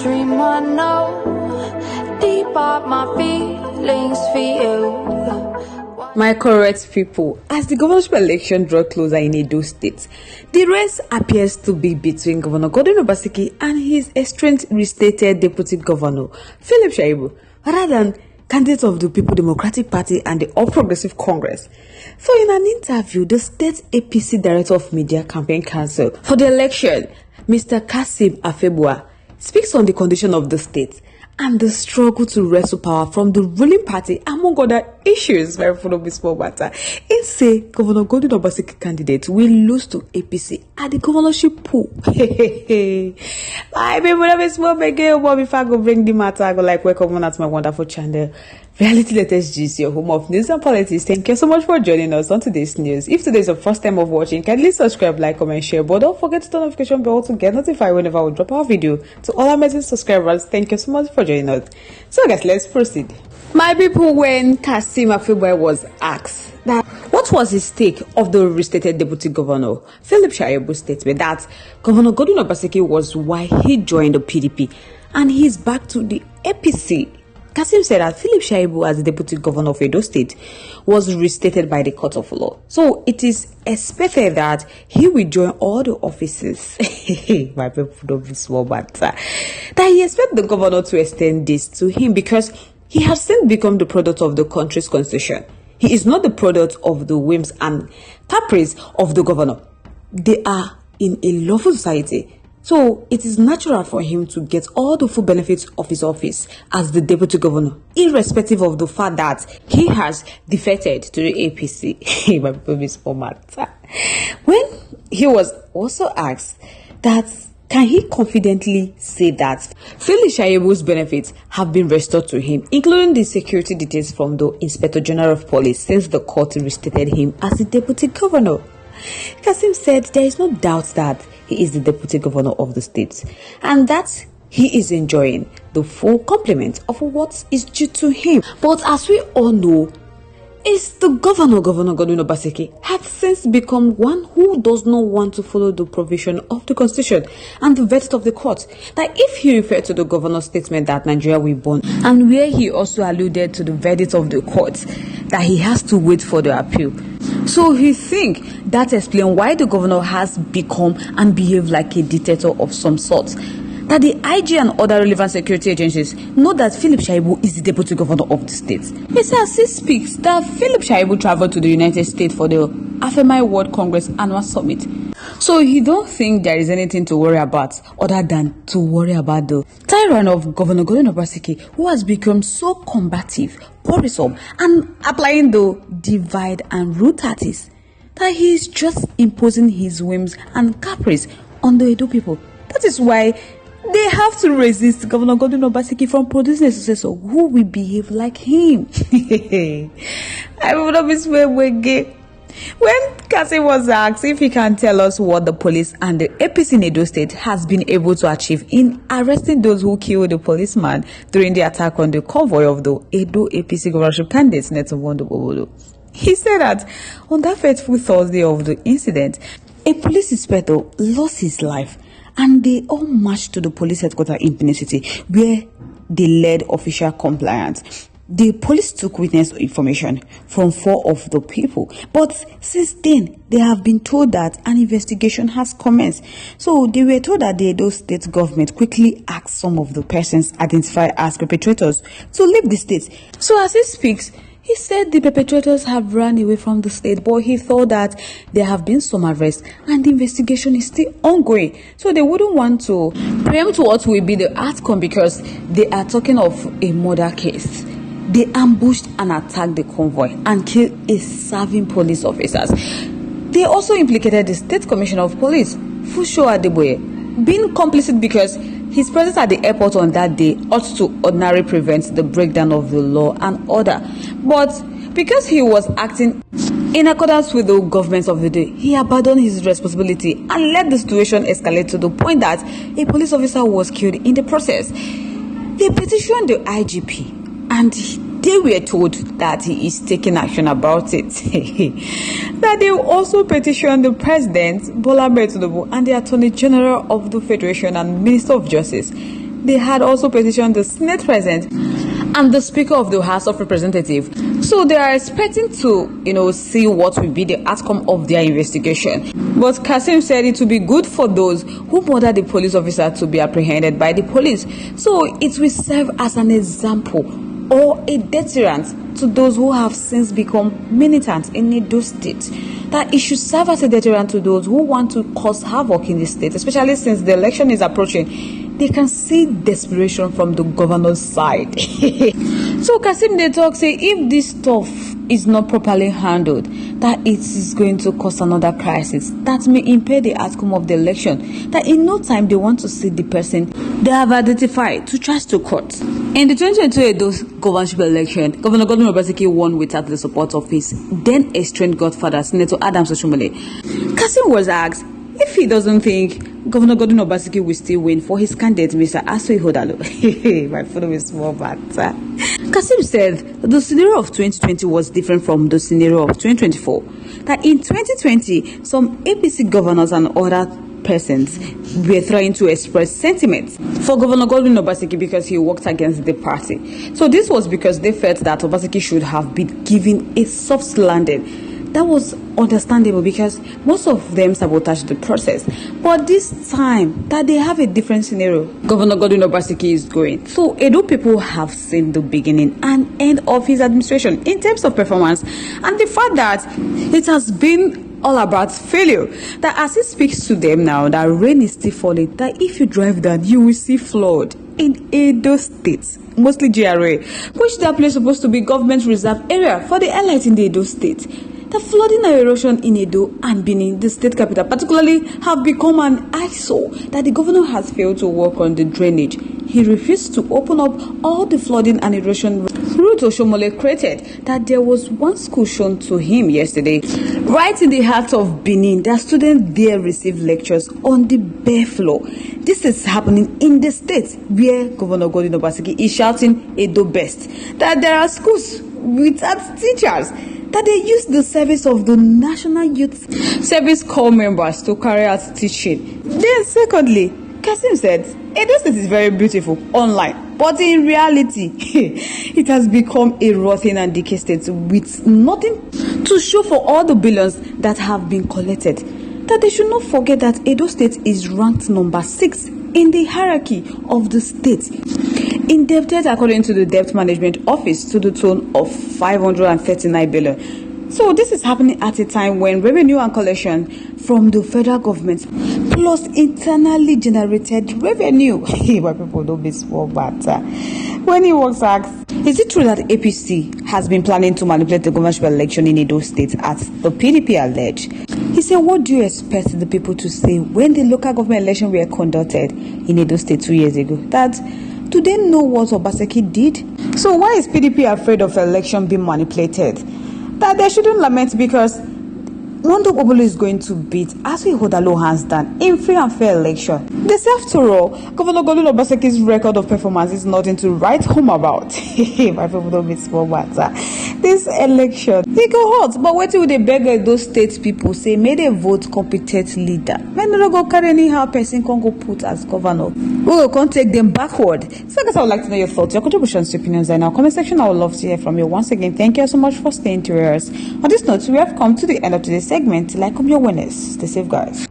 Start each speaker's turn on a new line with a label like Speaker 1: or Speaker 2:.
Speaker 1: dream I know, deep up my feelings for you.
Speaker 2: My correct people, as the governorship election draw closer in Edo State, the race appears to be between Governor Godwin Obaseki and his estranged restated deputy governor, Philip Shaibu, rather than candidate of the People Democratic Party and the All Progressive Congress. So in an interview, the state APC Director of Media Campaign Council for the election, Mr. Kasim Afebua, speaks on the condition of the state and the struggle to wrestle power from the ruling party, among other issues. Very full of this small matter. It say Governor Godwin Obaseki candidate will lose to APC at the governorship pool. My people have a small begin, but if I go bring the matter, I go like welcome on at my wonderful channel, Reality Latest Gist, your home of news and politics. Thank you so much for joining us on today's news. If today is your first time of watching, kindly subscribe, like, comment, share, but don't forget to turn the notification bell to get notified whenever we drop our video. To all our amazing subscribers, thank you so much for joining us. So guys, let's proceed. My people, when Kasim Afebua was asked that what was his take of the restated deputy governor, Philip Shaibu's statement that Governor Godwin Obaseki was why he joined the PDP and he's back to the APC, Kasim said that Philip Shaibu, as the deputy governor of Edo State, was restated by the court of law. So it is expected that he will join all the offices. My people don't be small matter. That he expects the governor to extend this to him because he has since become the product of the country's constitution. He is not the product of the whims and caprice of the governor. They are in a lawful society. So it is natural for him to get all the full benefits of his office as the deputy governor, irrespective of the fact that he has defected to the APC. My people is for matter. When he was also asked that can he confidently say that Philip Shaibu's benefits have been restored to him, including the security details from the Inspector General of Police since the court restated him as the deputy governor? Kasim said there is no doubt that he is the deputy governor of the state and that he is enjoying the full complement of what is due to him. But as we all know, is the Governor Godwin Obaseki has since become one who does not want to follow the provision of the constitution and the verdict of the court. That if he referred to the governor's statement that Nigeria will burn, and where he also alluded to the verdict of the court, that he has to wait for the appeal. So he think that explains why the governor has become and behaved like a dictator of some sort. That the IG and other relevant security agencies know that Philip Shaibu is the deputy governor of the state. He says he speaks that Philip Shaibu traveled to the United States for the AFMI World Congress Annual Summit. So he don't think there is anything to worry about other than to worry about the tyrant of Governor Godwin Obaseki, who has become so combative, worrisome, and applying the divide and rule tactics that he is just imposing his whims and caprice on the Edo people. That is why they have to resist Governor Godwin Obaseki from producing a successor who will behave like him. I would not be swearing gay. When Kasim was asked if he can tell us what the police and the APC in Edo State has been able to achieve in arresting those who killed the policeman during the attack on the convoy of the Edo APC governorship candidate, SÄÄAng yang 3RLIZE, he said that on that fateful Thursday of the incident, a police inspector lost his life and they all marched to the police headquarters in Benin City where they led official compliance. The police took witness information from 4 of the people, but since then they have been told that an investigation has commenced. So they were told that the Edo state government quickly asked some of the persons identified as perpetrators to leave the state. So as he speaks, he said the perpetrators have run away from the state, but he thought that there have been some arrests and the investigation is still ongoing. So they wouldn't want to preempt what will be the outcome because they are talking of a murder case. They ambushed and attacked the convoy and killed a serving police officers. They also implicated the State Commissioner of Police, Fusho Adeboye, being complicit because his presence at the airport on that day ought to ordinarily prevent the breakdown of the law and order. But because he was acting in accordance with the governments of the day, he abandoned his responsibility and let the situation escalate to the point that a police officer was killed in the process. They petitioned the IGP and they were told that he is taking action about it. That they also petitioned the President, Bola Ahmed Tinubu, and the Attorney General of the Federation and Minister of Justice. they had also petitioned the Senate President and the Speaker of the House of Representatives. So they are expecting to, see what will be the outcome of their investigation. But Kasim said it will be good for those who murdered the police officer to be apprehended by the police. So it will serve as an example or a deterrent to those who have since become militants in Edo State. That it should serve as a deterrent to those who want to cause havoc in the state, especially since the election is approaching. They can see desperation from the governor's side. So Kasim they talk say if this stuff is not properly handled, that it is going to cause another crisis that may impair the outcome of the election. That in no time they want to see the person they have identified to charge to court. In the 2022 Edo governorship election, Governor Godwin Obaseki won without the support of his then estranged godfather, Senator Adams Oshomole. Kasim was asked if he doesn't think Governor Godwin Obaseki will still win for his candidate, Mr. Asoi Hodalo. My photo is small, but Kasim said the scenario of 2020 was different from the scenario of 2024. That in 2020, some APC governors and other persons were trying to express sentiments for Governor Godwin Obaseki because he worked against the party. So this was because they felt that Obaseki should have been given a soft landing. That was understandable because most of them sabotaged the process. But this time that they have a different scenario, Governor Godwin Obaseki is going. So Edo people have seen the beginning and end of his administration in terms of performance, and the fact that it has been all about failure. That as he speaks to them now, that rain is still falling, that if you drive down, you will see flood in Edo State, mostly GRA, which that place supposed to be government reserve area for the elite in the Edo State. The flooding and erosion in Edo and Benin, the state capital, particularly have become an eyesore that the governor has failed to work on the drainage. He refused to open up all the flooding and erosion route Oshomole created. That there was one school shown to him yesterday, right in the heart of Benin. The students there received lectures on the bare floor. This is happening in the state where Governor Godwin Obaseki is shouting Edo best. That there are schools without teachers, that they use the service of the National Youth Service Corps members to carry out teaching. Then secondly, Kasim said, Edo State is very beautiful online, but in reality, it has become a rotten and decayed state with nothing to show for all the billions that have been collected. That they should not forget that Edo State is ranked number 6 in the hierarchy of the state, indebted according to the Debt Management Office to the tune of 539 billion. So this is happening at a time when revenue and collection from the federal government plus internally generated revenue. Why people don't be small, but when he was asked, is it true that APC has been planning to manipulate the governorship election in Edo State as the PDP alleged? He said, what do you expect the people to say when the local government election were conducted in Edo State 2 years ago? That do they know what Obaseki did? So why is PDP afraid of election being manipulated? That they shouldn't lament because Mondo Obolo is going to beat Aswi Hodalo hands down in free and fair election. They say after all, Governor Godwin Obaseki's record of performance is nothing to write home about. My people don't be small matter. This election, they go hot, but what will they beg those state people say, may they vote competent leader? When they don't go carry anyhow person can go put as governor. We will can't take them backward. So I guess I would like to know your thoughts, your contributions, your opinions in our comment section. I would love to hear from you. Once again, thank you so much for staying to us. On this note, we have come to the end of today's segment. Like your winners, stay safe, guys.